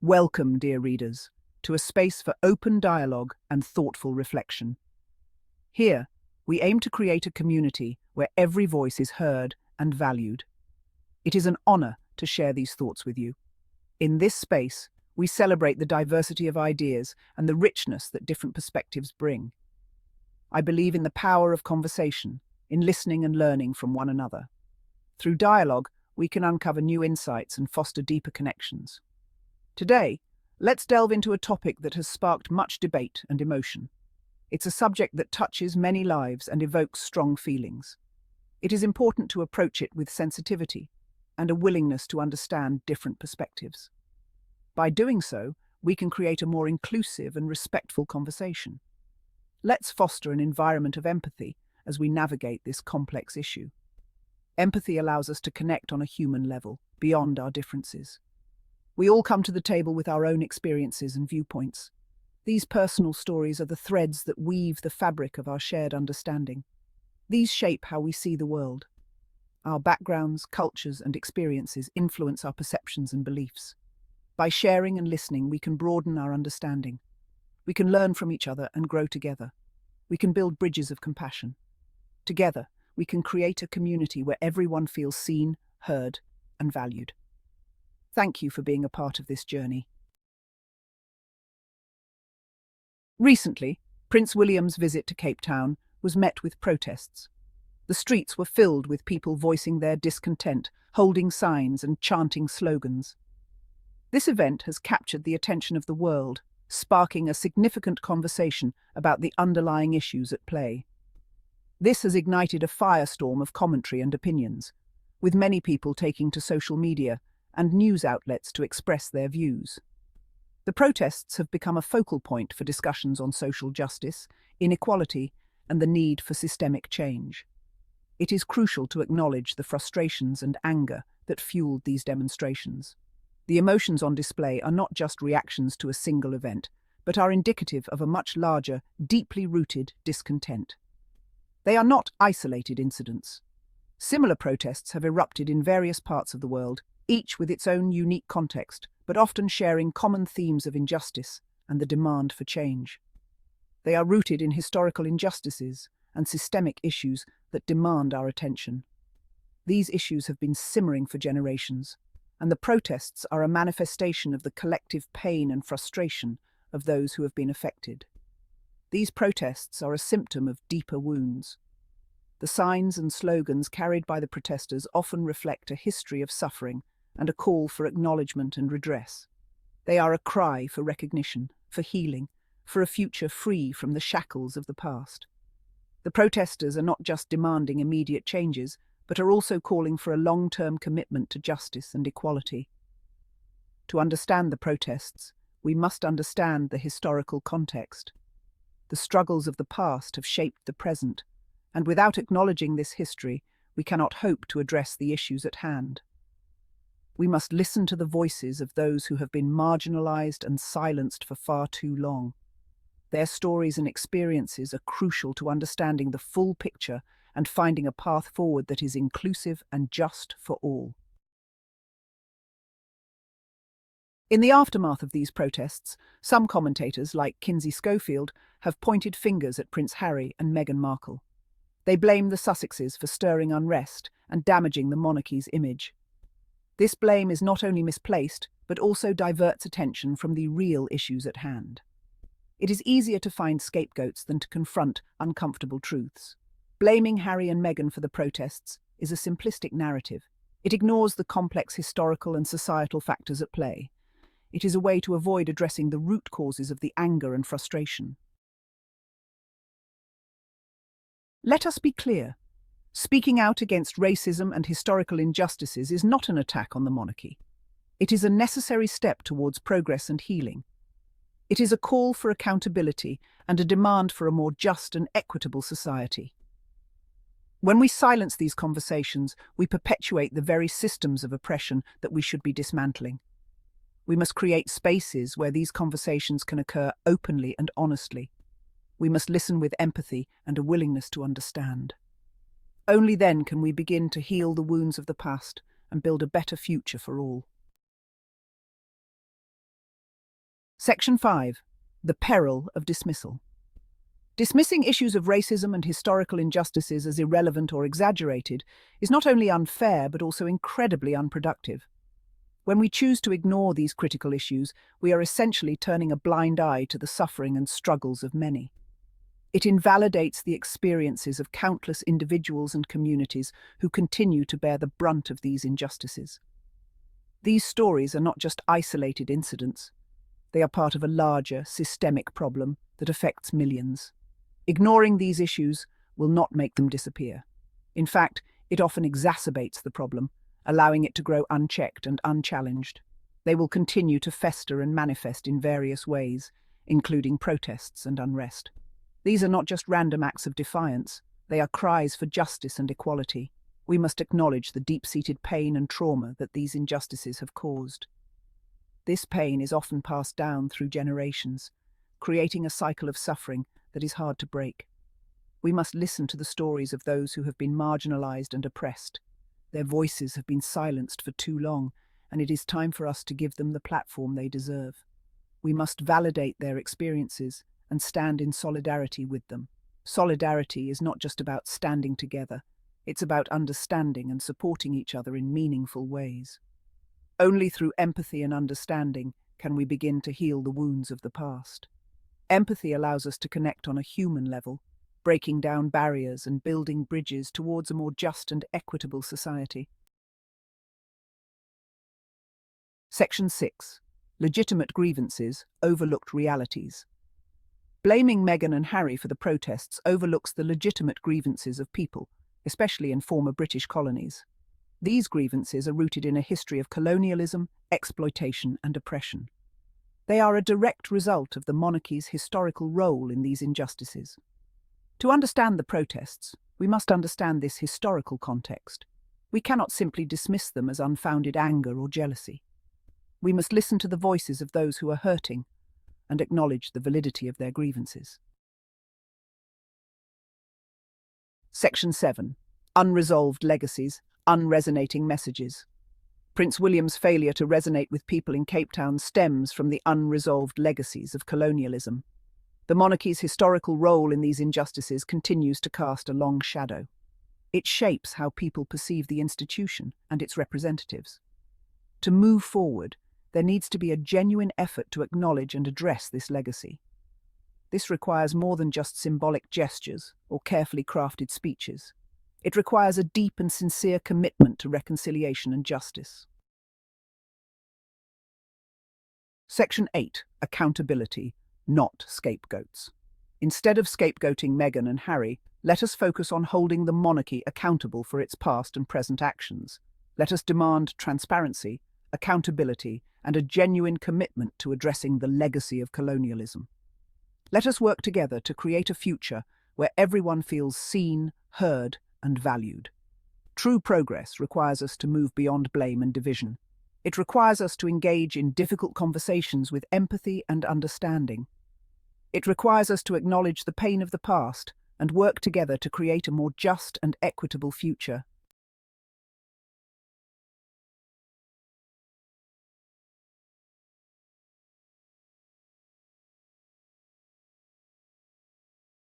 Welcome, dear readers, to a space for open dialogue and thoughtful reflection. Here, we aim to create a community where every voice is heard and valued. It is an honor to share these thoughts with you. In this space, we celebrate the diversity of ideas and the richness that different perspectives bring. I believe in the power of conversation, in listening and learning from one another. Through dialogue, we can uncover new insights and foster deeper connections. Today, let's delve into a topic that has sparked much debate and emotion. It's a subject that touches many lives and evokes strong feelings. It is important to approach it with sensitivity and a willingness to understand different perspectives. By doing so, we can create a more inclusive and respectful conversation. Let's foster an environment of empathy as we navigate this complex issue. Empathy allows us to connect on a human level, beyond our differences. We all come to the table with our own experiences and viewpoints. These personal stories are the threads that weave the fabric of our shared understanding. These shape how we see the world. Our backgrounds, cultures, and experiences influence our perceptions and beliefs. By sharing and listening, we can broaden our understanding. We can learn from each other and grow together. We can build bridges of compassion. Together, we can create a community where everyone feels seen, heard, and valued. Thank you for being a part of this journey. Recently, Prince William's visit to Cape Town was met with protests. The streets were filled with people voicing their discontent, holding signs and chanting slogans. This event has captured the attention of the world, sparking a significant conversation about the underlying issues at play. This has ignited a firestorm of commentary and opinions, with many people taking to social media and news outlets to express their views. The protests have become a focal point for discussions on social justice, inequality, and the need for systemic change. It is crucial to acknowledge the frustrations and anger that fueled these demonstrations. The emotions on display are not just reactions to a single event, but are indicative of a much larger, deeply rooted discontent. They are not isolated incidents. Similar protests have erupted in various parts of the world, each with its own unique context, but often sharing common themes of injustice and the demand for change. They are rooted in historical injustices and systemic issues that demand our attention. These issues have been simmering for generations, and the protests are a manifestation of the collective pain and frustration of those who have been affected. These protests are a symptom of deeper wounds. The signs and slogans carried by the protesters often reflect a history of suffering and a call for acknowledgement and redress. They are a cry for recognition, for healing, for a future free from the shackles of the past. The protesters are not just demanding immediate changes, but are also calling for a long-term commitment to justice and equality. To understand the protests, we must understand the historical context. The struggles of the past have shaped the present, and without acknowledging this history, we cannot hope to address the issues at hand. We must listen to the voices of those who have been marginalized and silenced for far too long. Their stories and experiences are crucial to understanding the full picture and finding a path forward that is inclusive and just for all. In the aftermath of these protests, some commentators, like Kinsey Schofield, have pointed fingers at Prince Harry and Meghan Markle. They blame the Sussexes for stirring unrest and damaging the monarchy's image. This blame is not only misplaced, but also diverts attention from the real issues at hand. It is easier to find scapegoats than to confront uncomfortable truths. Blaming Harry and Meghan for the protests is a simplistic narrative. It ignores the complex historical and societal factors at play. It is a way to avoid addressing the root causes of the anger and frustration. Let us be clear. Speaking out against racism and historical injustices is not an attack on the monarchy. It is a necessary step towards progress and healing. It is a call for accountability and a demand for a more just and equitable society. When we silence these conversations, we perpetuate the very systems of oppression that we should be dismantling. We must create spaces where these conversations can occur openly and honestly. We must listen with empathy and a willingness to understand. Only then can we begin to heal the wounds of the past and build a better future for all. Section 5. The peril of dismissal. Dismissing issues of racism and historical injustices as irrelevant or exaggerated is not only unfair but also incredibly unproductive. When we choose to ignore these critical issues, we are essentially turning a blind eye to the suffering and struggles of many. It invalidates the experiences of countless individuals and communities who continue to bear the brunt of these injustices. These stories are not just isolated incidents. They are part of a larger, systemic problem that affects millions. Ignoring these issues will not make them disappear. In fact, it often exacerbates the problem, allowing it to grow unchecked and unchallenged. They will continue to fester and manifest in various ways, including protests and unrest. These are not just random acts of defiance, they are cries for justice and equality. We must acknowledge the deep-seated pain and trauma that these injustices have caused. This pain is often passed down through generations, creating a cycle of suffering that is hard to break. We must listen to the stories of those who have been marginalized and oppressed. Their voices have been silenced for too long, and it is time for us to give them the platform they deserve. We must validate their experiences and stand in solidarity with them. Solidarity is not just about standing together, it's about understanding and supporting each other in meaningful ways. Only through empathy and understanding can we begin to heal the wounds of the past. Empathy allows us to connect on a human level, breaking down barriers and building bridges towards a more just and equitable society. Section 6. Legitimate grievances, overlooked realities. Blaming Meghan and Harry for the protests overlooks the legitimate grievances of people, especially in former British colonies. These grievances are rooted in a history of colonialism, exploitation, and oppression. They are a direct result of the monarchy's historical role in these injustices. To understand the protests, we must understand this historical context. We cannot simply dismiss them as unfounded anger or jealousy. We must listen to the voices of those who are hurting and acknowledge the validity of their grievances. Section 7. Unresolved legacies, unresonating messages. Prince William's failure to resonate with people in Cape Town stems from the unresolved legacies of colonialism. The monarchy's historical role in these injustices continues to cast a long shadow. It shapes how people perceive the institution and its representatives. To move forward, there needs to be a genuine effort to acknowledge and address this legacy. This requires more than just symbolic gestures or carefully crafted speeches. It requires a deep and sincere commitment to reconciliation and justice. Section 8. Accountability, not scapegoats. Instead of scapegoating Meghan and Harry, let us focus on holding the monarchy accountable for its past and present actions. Let us demand transparency, accountability, and a genuine commitment to addressing the legacy of colonialism. Let us work together to create a future where everyone feels seen, heard, and valued. True progress requires us to move beyond blame and division. It requires us to engage in difficult conversations with empathy and understanding. It requires us to acknowledge the pain of the past and work together to create a more just and equitable future.